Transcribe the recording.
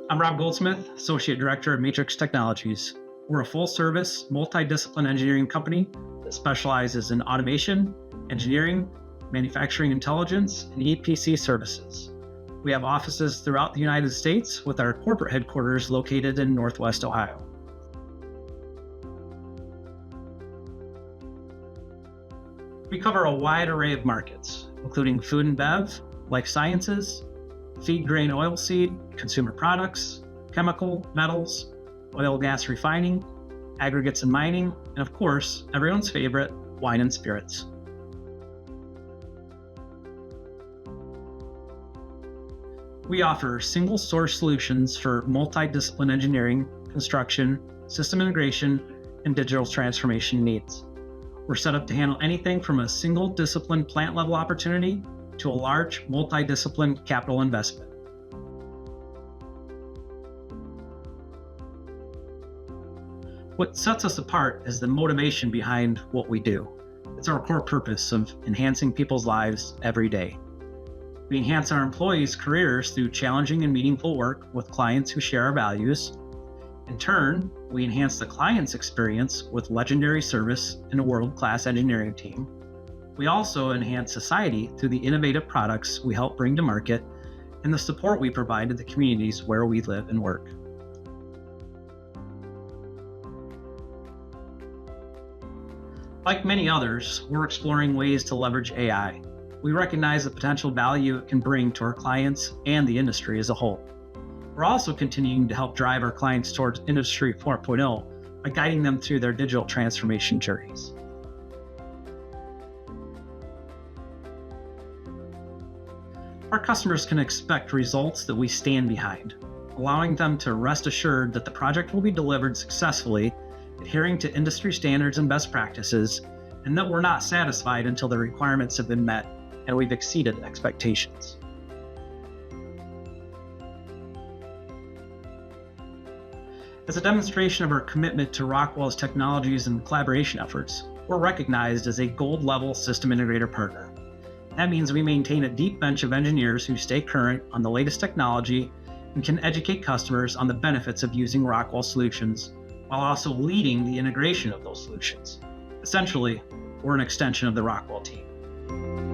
I'm Rob Goldsmith, Associate Director of Matrix Technologies. We're a full-service, multidiscipline engineering company that specializes in automation, engineering, manufacturing intelligence, and EPC services. We have offices throughout the United States with our corporate headquarters located in Northwest Ohio. We cover a wide array of markets, including food and bev, life sciences, feed grain oilseed, consumer products, chemical, metals, oil gas refining, aggregates and mining, and of course, everyone's favorite, wine and spirits. We offer single source solutions for multidiscipline engineering, construction, system integration, and digital transformation needs. We're set up to handle anything from a single discipline plant level opportunity to a large multidiscipline capital investment. What sets us apart is the motivation behind what we do. It's our core purpose of enhancing people's lives every day. We enhance our employees' careers through challenging and meaningful work with clients who share our values. In turn, we enhance the client's experience with legendary service and a world-class engineering team. We also enhance society through the innovative products we help bring to market and the support we provide to the communities where we live and work. Like many others, we're exploring ways to leverage AI. We recognize the potential value it can bring to our clients and the industry as a whole. We're also continuing to help drive our clients towards Industry 4.0 by guiding them through their digital transformation journeys. Our customers can expect results that we stand behind, allowing them to rest assured that the project will be delivered successfully, adhering to industry standards and best practices, and that we're not satisfied until the requirements have been met and we've exceeded expectations. As a demonstration of our commitment to Rockwell's technologies and collaboration efforts, we're recognized as a gold-level system integrator partner. That means we maintain a deep bench of engineers who stay current on the latest technology and can educate customers on the benefits of using Rockwell solutions, while also leading the integration of those solutions. Essentially, we're an extension of the Rockwell team.